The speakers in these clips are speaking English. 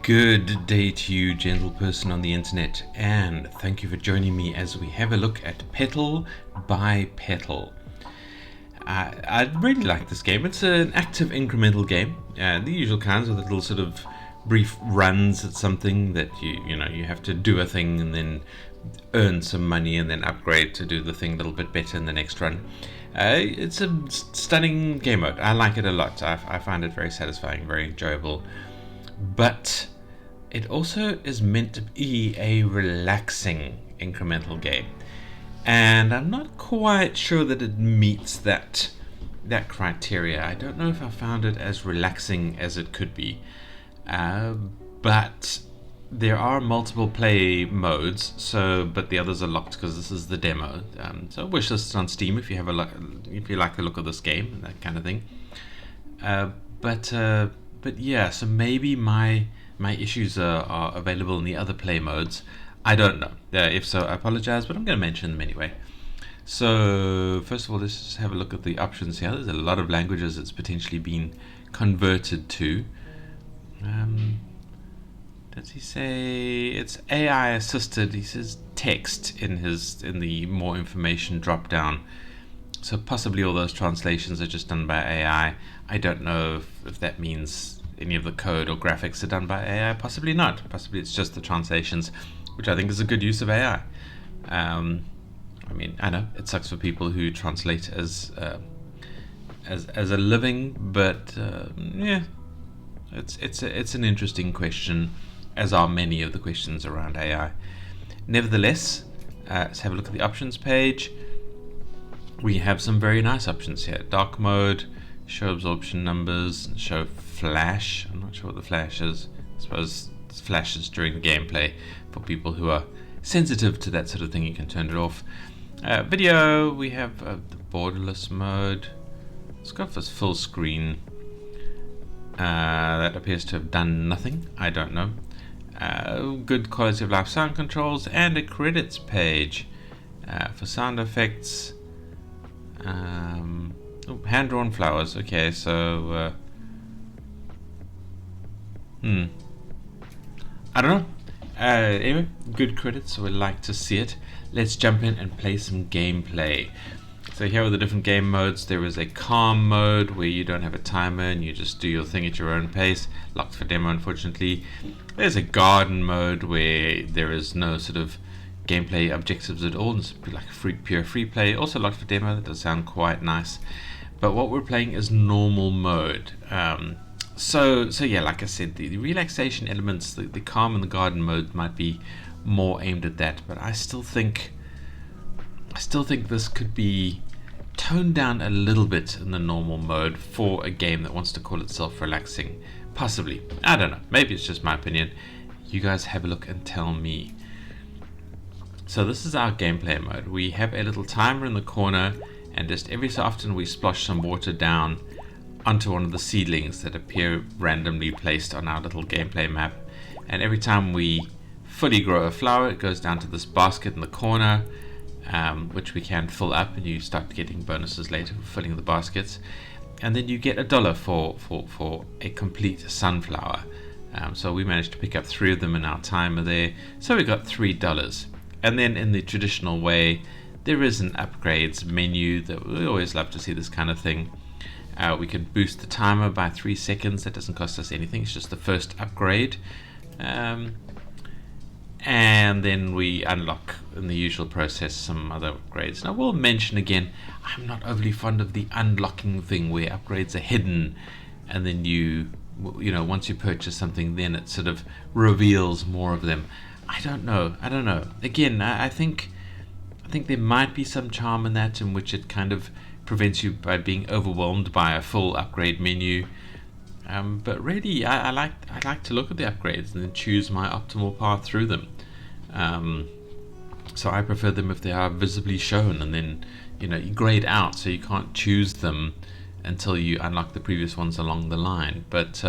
Good day to you, gentle person on the internet, and thank you for joining me as we have a look at Petal by Petal. I really like this game. It's an active incremental game, the usual kinds with little sort of brief runs at something that you have to do a thing and then earn some money and then upgrade to do the thing a little bit better in the next run. It's a stunning game mode. I like it a lot. I find it very satisfying, very enjoyable. But it also is meant to be a relaxing incremental game, and I'm not quite sure that it meets that criteria. I don't know if I found it as relaxing as it could be, but there are multiple play modes. But the others are locked because this is the demo. So wish list on Steam if you have if you like the look of this game and that kind of thing. But yeah, so maybe my issues are available in the other play modes. I don't know. If so, I apologize, but I'm going to mention them anyway. So first of all, let's just have a look at the options here. There's a lot of languages it's potentially been converted to. Does he say it's AI assisted? He says text in the more information drop down. So possibly all those translations are just done by AI. I don't know if that means any of the code or graphics are done by AI. Possibly not. Possibly it's just the translations, which I think is a good use of AI. I mean, I know it sucks for people who translate as a living, but yeah, it's an interesting question, as are many of the questions around AI. Nevertheless, let's have a look at the options page. We have some very nice options here. Dark mode, show absorption numbers, show flash. I'm not sure what the flash is. I suppose it's flashes during the gameplay. For people who are sensitive to that sort of thing, you can turn it off. Video, we have the borderless mode. Let's go for full screen. That appears to have done nothing. I don't know. Good quality of life sound controls and a credits page for sound effects. Hand-drawn flowers. Okay, so I don't know. Anyway, good credits. We'd like to see it. Let's jump in and play some gameplay. So here are the different game modes. There is a calm mode where you don't have a timer and you just do your thing at your own pace. Locked for demo, unfortunately. There's a garden mode where there is no sort of gameplay objectives at all. It's like pure free play. Also locked for demo. That does sound quite nice. But what we're playing is normal mode. So yeah, like I said, the relaxation elements, the calm and the garden mode might be more aimed at that. But I still think this could be toned down a little bit in the normal mode for a game that wants to call itself relaxing. Possibly. I don't know. Maybe it's just my opinion. You guys have a look and tell me. So this is our gameplay mode. We have a little timer in the corner, and just every so often we splosh some water down onto one of the seedlings that appear randomly placed on our little gameplay map. And every time we fully grow a flower, it goes down to this basket in the corner, which we can fill up, and you start getting bonuses later for filling the baskets. And then you get $1 for a complete sunflower. So we managed to pick up 3 of them in our timer there. So we got $3. And then in the traditional way, there is an upgrades menu that we always love to see this kind of thing. We can boost the timer by 3 seconds. That doesn't cost us anything. It's just the first upgrade. And then we unlock in the usual process some other upgrades. Now, I will mention again, I'm not overly fond of the unlocking thing where upgrades are hidden, and then once you purchase something, then it sort of reveals more of them. I don't know. Again, I think there might be some charm in that, in which it kind of prevents you by being overwhelmed by a full upgrade menu. But really, I like to look at the upgrades and then choose my optimal path through them. So I prefer them if they are visibly shown, and then you grade out, so you can't choose them until you unlock the previous ones along the line. But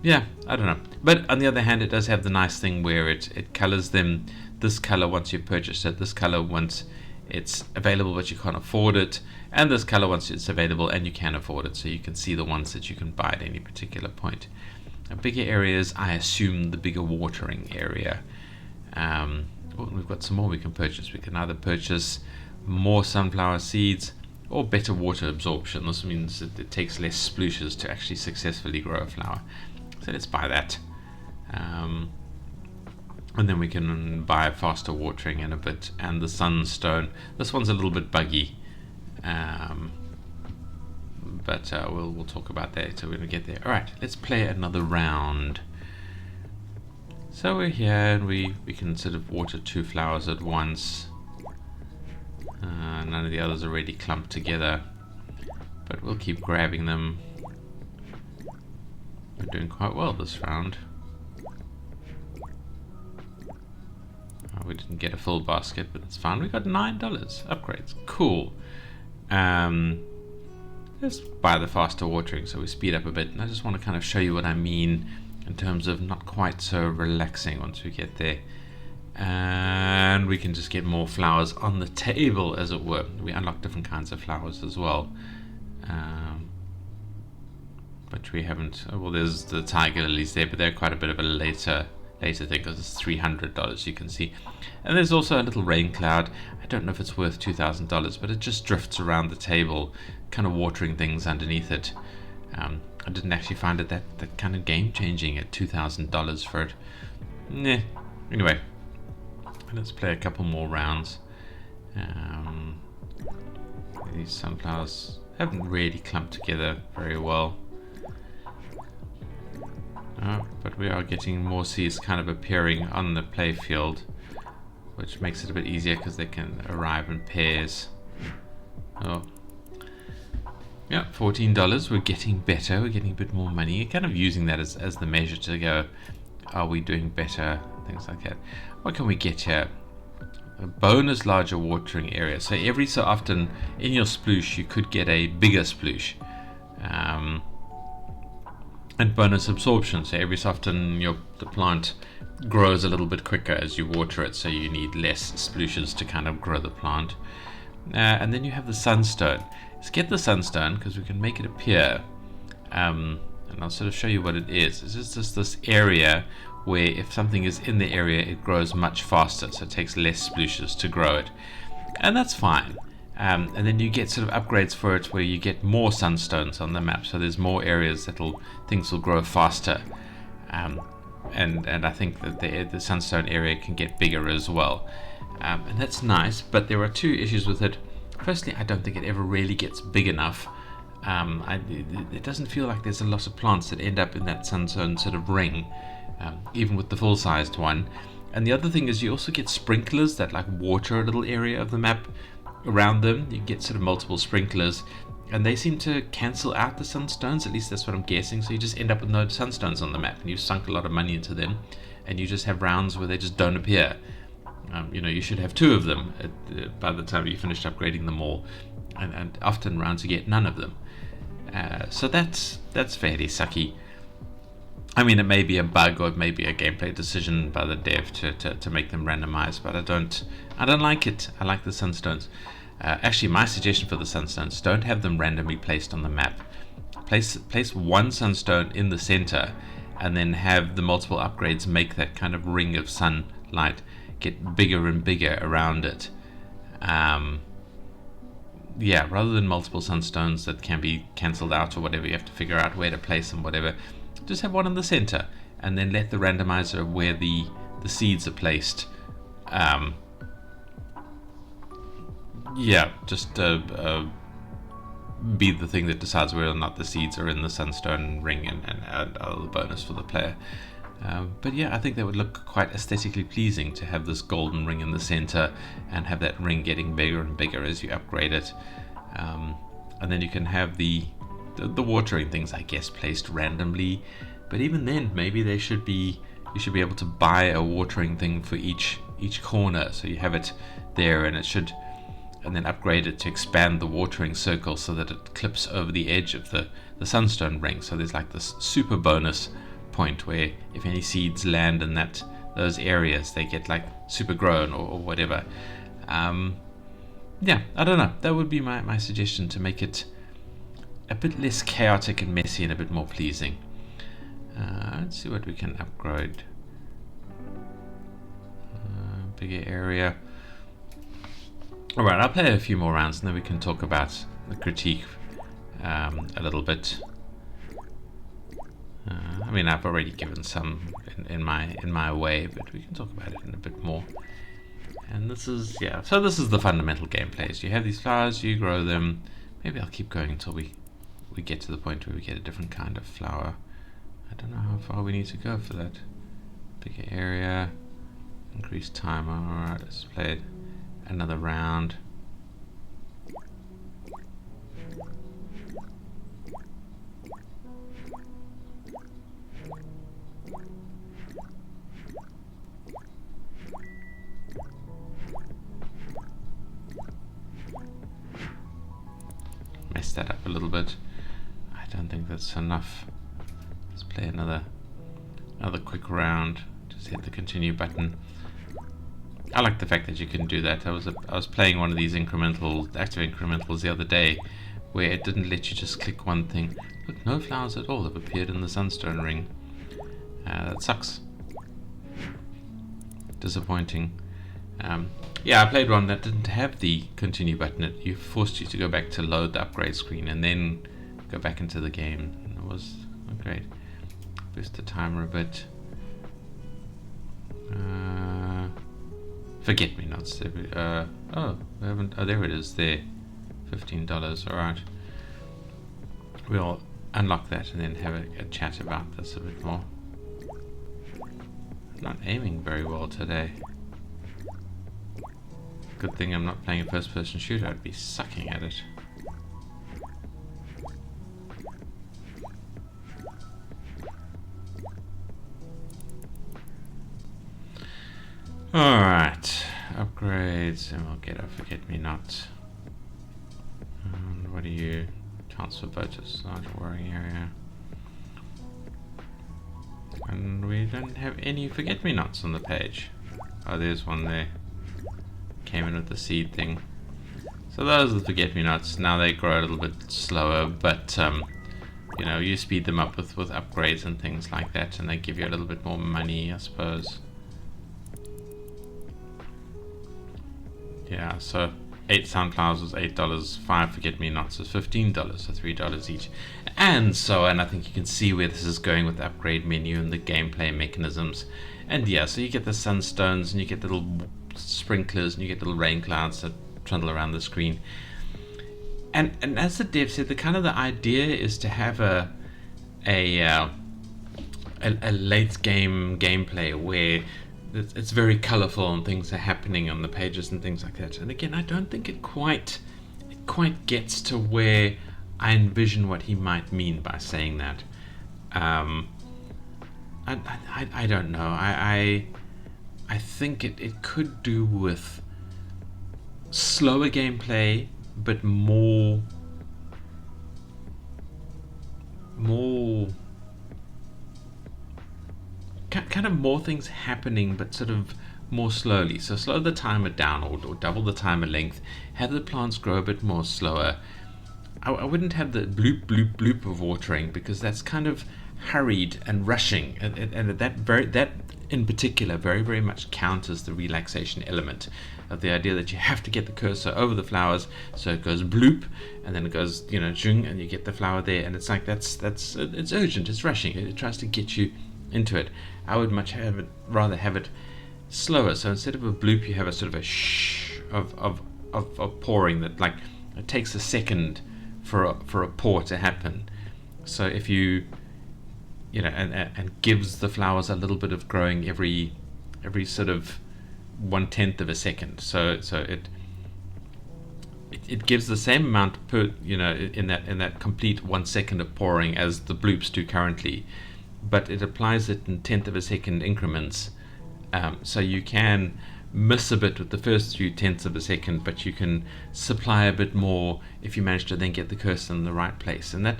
yeah, I don't know. But on the other hand, it does have the nice thing where it colors them this color once you've purchased it, this color once it's available but you can't afford it, and this color once it's available and you can afford it, so you can see the ones that you can buy at any particular point. Bigger areas, I assume the bigger watering area. We've got some more we can purchase. We can either purchase more sunflower seeds or better water absorption. This means that it takes less splooshes to actually successfully grow a flower. So let's buy that. And then we can buy faster watering in a bit. And the sunstone. This one's a little bit buggy. But we'll talk about that when we get there. Alright, let's play another round. So we're here and we can sort of water 2 flowers at once. None of the others are already clumped together, but we'll keep grabbing them. We're doing quite well this round. We didn't get a full basket, but it's fine. We got $9 upgrades. Cool. Let's buy the faster watering so we speed up a bit. And I just want to kind of show you what I mean in terms of not quite so relaxing once we get there. And we can just get more flowers on the table, as it were. We unlock different kinds of flowers as well. But we haven't... well, there's the tiger lilies there, but they're quite a bit of a later thing because it's $300, you can see. And there's also a little rain cloud. I don't know if it's worth $2,000, but it just drifts around the table, kind of watering things underneath it. I didn't actually find it that kind of game-changing at $2,000 for it. Nah. Anyway, let's play a couple more rounds. These sunflowers haven't really clumped together very well. But we are getting more seeds kind of appearing on the play field, which makes it a bit easier because they can arrive in pairs. Oh. Yeah, $14. We're getting better. We're getting a bit more money. You're kind of using that as the measure to go, are we doing better? Things like that. What can we get here? A bonus larger watering area. So every so often in your sploosh you could get a bigger sploosh. And bonus absorption. So every so often the plant grows a little bit quicker as you water it. So you need less splooshes to kind of grow the plant. And then you have the sunstone. Let's get the sunstone because we can make it appear. And I'll sort of show you what it is. It's just this area where if something is in the area, it grows much faster. So it takes less splooshes to grow it. And that's fine. And then you get sort of upgrades for it where you get more sunstones on the map. So there's more areas things will grow faster. And I think that the sunstone area can get bigger as well. And that's nice, but there are 2 issues with it. Firstly, I don't think it ever really gets big enough. It doesn't feel like there's a lot of plants that end up in that sunstone sort of ring, even with the full-sized one. And the other thing is you also get sprinklers that like water a little area of the map around them. You get sort of multiple sprinklers, and they seem to cancel out the sunstones. At least that's what I'm guessing. So you just end up with no sunstones on the map, and you've sunk a lot of money into them, and you just have rounds where they just don't appear. You should have 2 of them by the time you finished upgrading them all, and often rounds you get none of them. So that's fairly sucky. I mean, it may be a bug or it may be a gameplay decision by the dev to make them randomized, but I don't like it. I like the sunstones. Actually, my suggestion for the sunstones: don't have them randomly placed on the map. Place one sunstone in the center, and then have the multiple upgrades make that kind of ring of sunlight get bigger and bigger around it. Yeah, rather than multiple sunstones that can be cancelled out or whatever, you have to figure out where to place them, whatever. Just have one in the center, and then let the randomizer where the seeds are placed. Yeah, just be the thing that decides whether or not the seeds are in the sunstone ring, and add the bonus for the player. But yeah, I think that would look quite aesthetically pleasing to have this golden ring in the center and have that ring getting bigger and bigger as you upgrade it. And then you can have the watering things, I guess, placed randomly. But even then, maybe you should be able to buy a watering thing for each corner, so you have it there, and then upgrade it to expand the watering circle so that it clips over the edge of the sunstone ring. So there's like this super bonus point where if any seeds land in those areas, they get like super grown or whatever. Yeah, I don't know. That would be my suggestion, to make it a bit less chaotic and messy and a bit more pleasing. Let's see what we can upgrade. Bigger area. Alright, I'll play a few more rounds and then we can talk about the critique a little bit. I mean, I've already given some in my way, but we can talk about it in a bit more. And this is, yeah, so this is the fundamental gameplay. So you have these flowers, you grow them. Maybe I'll keep going until we get to the point where we get a different kind of flower. I don't know how far we need to go for that. Bigger area, increase timer. Alright, let's play another round. Messed that up a little bit. I don't think that's enough. Let's play another quick round. Just hit the continue button. I like the fact that you can do that. I was playing one of these active incrementals the other day, where it didn't let you just click one thing. Look, no flowers at all have appeared in the sunstone ring. That sucks. Disappointing. Yeah, I played one that didn't have the continue button. It forced you to go back to load the upgrade screen and then go back into the game. And it was not great. Boost the timer a bit. Forget me nots. Oh, we haven't. Oh, there it is. There, $15. All right. We'll unlock that and then have a chat about this a bit more. I'm not aiming very well today. Good thing I'm not playing a first-person shooter. I'd be sucking at it. Alright, upgrades, and we'll get a forget-me-not. And what are you? Transfer voters, large worrying area. And we don't have any forget-me-nots on the page. Oh, there's one there. Came in with the seed thing. So those are the forget-me-nots. Now they grow a little bit slower, but you know, you speed them up with upgrades and things like that, and they give you a little bit more money, I suppose. Yeah, so 8 sunflowers was $8, 5 forget-me-nots is $15, so $3 each, and so on. I think you can see where this is going with the upgrade menu and the gameplay mechanisms. And yeah, so you get the sunstones and you get little sprinklers and you get little rain clouds that trundle around the screen. And as the dev said, the idea is to have a late game gameplay where it's very colorful and things are happening on the pages and things like that. And again, I don't think it quite gets to where I envision what he might mean by saying that. I don't know. I think it could do with slower gameplay, but more kind of more things happening, but sort of more slowly. So slow the timer down, or double the timer length. Have the plants grow a bit more slower. I wouldn't have the bloop bloop bloop of watering, because that's kind of hurried and rushing, and that in particular very, very much counters the relaxation element of the idea that you have to get the cursor over the flowers, so it goes bloop and then it goes, you know, zhung, and you get the flower there, and it's like it's urgent, it's rushing, it tries to get you into it. I would much rather have it slower. So instead of a bloop, you have a sort of a shh of pouring that, like, it takes a second for a pour to happen. So if you know, and gives the flowers a little bit of growing every sort of 1/10 of a second. So it gives the same amount per, you know, in that complete 1 second of pouring as the bloops do currently, but it applies it in 1/10 of a second increments. So you can miss a bit with the first few 1/10 of a second, but you can supply a bit more if you manage to then get the cursor in the right place. And that,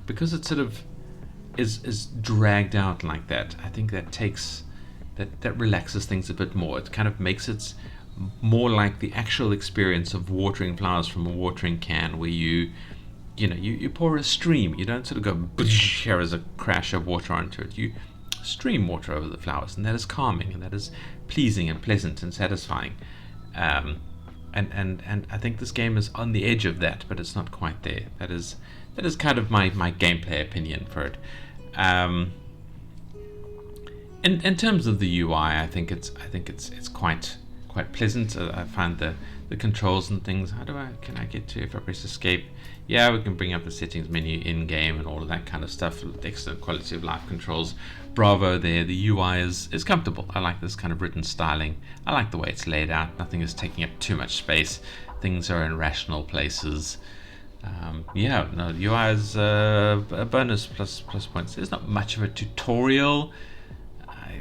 because it sort of is dragged out like that, I think that takes that relaxes things a bit more. It kind of makes it more like the actual experience of watering flowers from a watering can, where you you pour a stream. You don't sort of go here as a crash of water onto it. You stream water over the flowers, and that is calming, and that is pleasing and pleasant and satisfying. And I think this game is on the edge of that, but it's not quite there. That is kind of my gameplay opinion for it. In terms of the UI, I think it's quite pleasant. I find the controls and things. Can I get to, if I press escape? Yeah, we can bring up the settings menu in game and all of that kind of stuff. Excellent quality of life controls. Bravo there. The UI is comfortable. I like this kind of written styling. I like the way it's laid out. Nothing is taking up too much space. Things are in rational places. The UI is a bonus plus points. There's not much of a tutorial.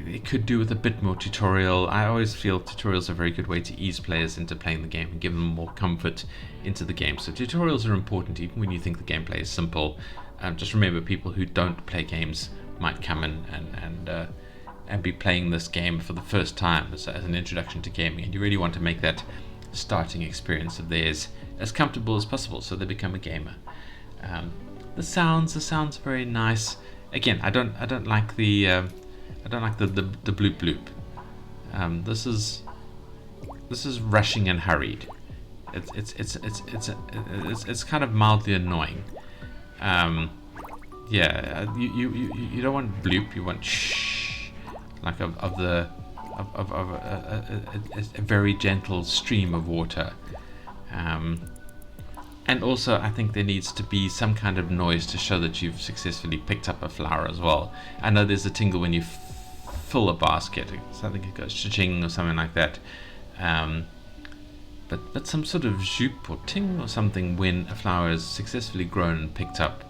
It could do with a bit more tutorial. I always feel tutorials are a very good way to ease players into playing the game and give them more comfort into the game. So tutorials are important even when you think the gameplay is simple. Just remember, people who don't play games might come in and be playing this game for the first time as an introduction to gaming, and you really want to make that starting experience of theirs as comfortable as possible so they become a gamer. The sounds are very nice. Again, I don't like the bloop bloop. This is rushing and hurried. It's kind of mildly annoying. You don't want bloop. You want shh, like of a very gentle stream of water. And also, I think there needs to be some kind of noise to show that you've successfully picked up a flower as well. I know there's a tingle when you fill a basket. I think it goes cha-ching or something like that. But some sort of zoop or ting or something when a flower is successfully grown and picked up.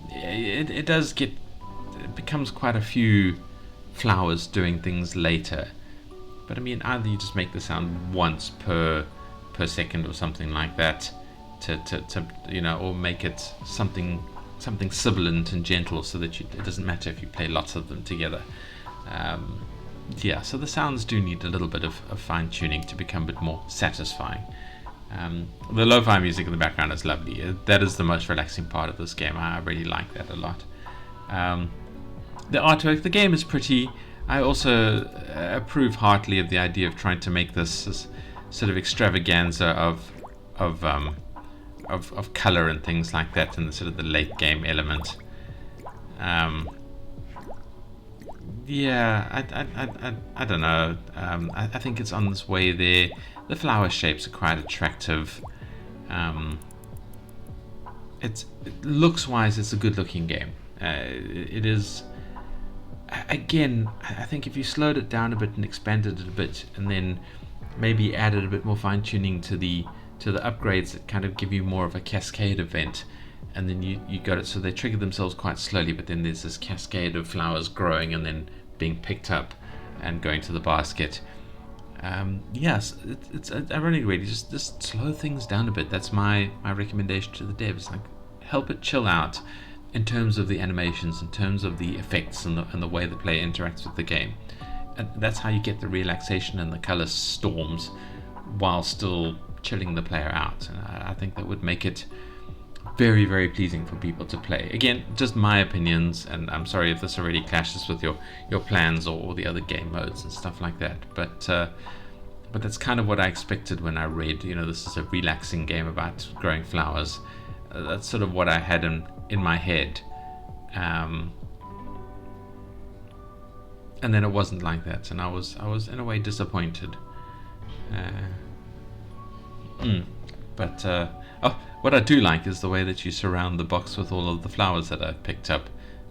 It becomes quite a few flowers doing things later. But I mean, either you just make the sound once per second or something like that, or make it something sibilant and gentle so that it doesn't matter if you play lots of them together. So the sounds do need a little bit of fine tuning to become a bit more satisfying. The lo-fi music in the background is lovely. That is the most relaxing part of this game. I really like that a lot. The artwork, the game is pretty. I also approve heartily of the idea of trying to make this sort of extravaganza of color and things like that, and the sort of the late game element. I don't know. I think it's on this way there. The flower shapes are quite attractive. It looks wise, it's a good looking game. It is. Again, I think if you slowed it down a bit and expanded it a bit, and then maybe added a bit more fine tuning to the upgrades that kind of give you more of a cascade event, and then you got it so they trigger themselves quite slowly, but then there's this cascade of flowers growing and then being picked up and going to the basket. It's ironically really just slow things down a bit. That's my recommendation to the devs. Like, help it chill out in terms of the animations, in terms of the effects and the way the player interacts with the game. And that's how you get the relaxation and the color storms while still chilling the player out. And I think that would make it very, very pleasing for people to play. Again, just my opinions, and I'm sorry if this already clashes with your plans or the other game modes and stuff like that. But that's kind of what I expected when I read, this is a relaxing game about growing flowers. That's sort of what I had in my head. And then it wasn't like that, and I was in a way disappointed. What I do like is the way that you surround the box with all of the flowers that I've picked up.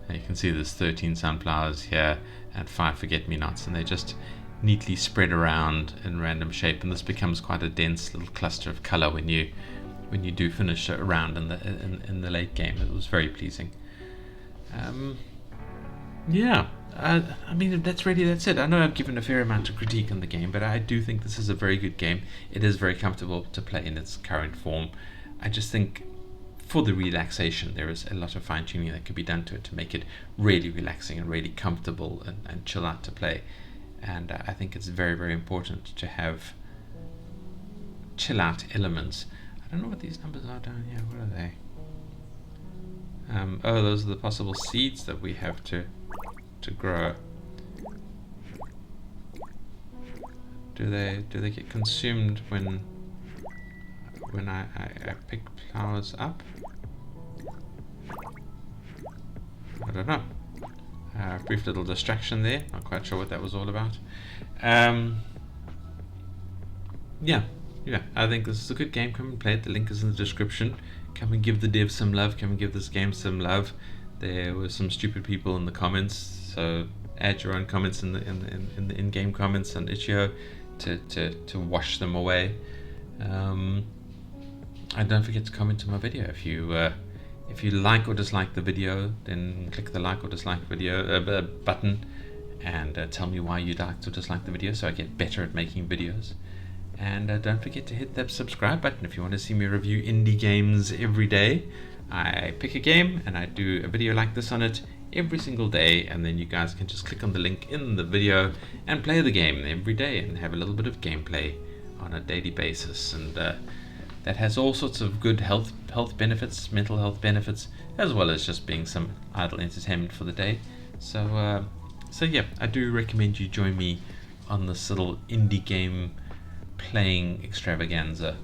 You can see there's 13 sunflowers here and 5 forget-me-nots, and they're just neatly spread around in random shape, and this becomes quite a dense little cluster of color when you do finish a round in the late game. It was very pleasing. I mean, that's it. I know I've given a fair amount of critique on the game, but I do think this is a very good game. It is very comfortable to play in its current form. I just think for the relaxation, there is a lot of fine-tuning that could be done to it to make it really relaxing and really comfortable and chill out to play. And I think it's very, very important to have chill out elements. I don't know what these numbers are down here. What are they? Oh, those are the possible seeds that we have to grow. Do they get consumed when I pick flowers up? I don't know. Brief little distraction there. Not quite sure what that was all about. Yeah, I think this is a good game. Come and play it. The link is in the description. Come and give the devs some love. Come and give this game some love. There were some stupid people in the comments, so add your own comments in the in-game comments on itch.io to wash them away. And don't forget to comment on my video. If you like or dislike the video, then click the like or dislike video button and tell me why you liked or disliked the video, so I get better at making videos. And don't forget to hit that subscribe button if you want to see me review indie games every day. I pick a game and I do a video like this on it every single day, and then you guys can just click on the link in the video and play the game every day and have a little bit of gameplay on a daily basis. And that has all sorts of good health benefits, mental health benefits, as well as just being some idle entertainment for the day. So yeah, I do recommend you join me on this little indie game playing extravaganza.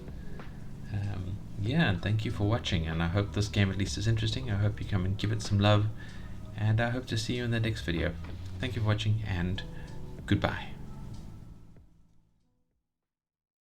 Yeah, and thank you for watching, and I hope this game at least is interesting. I hope you come and give it some love, and I hope to see you in the next video. Thank you for watching, and goodbye.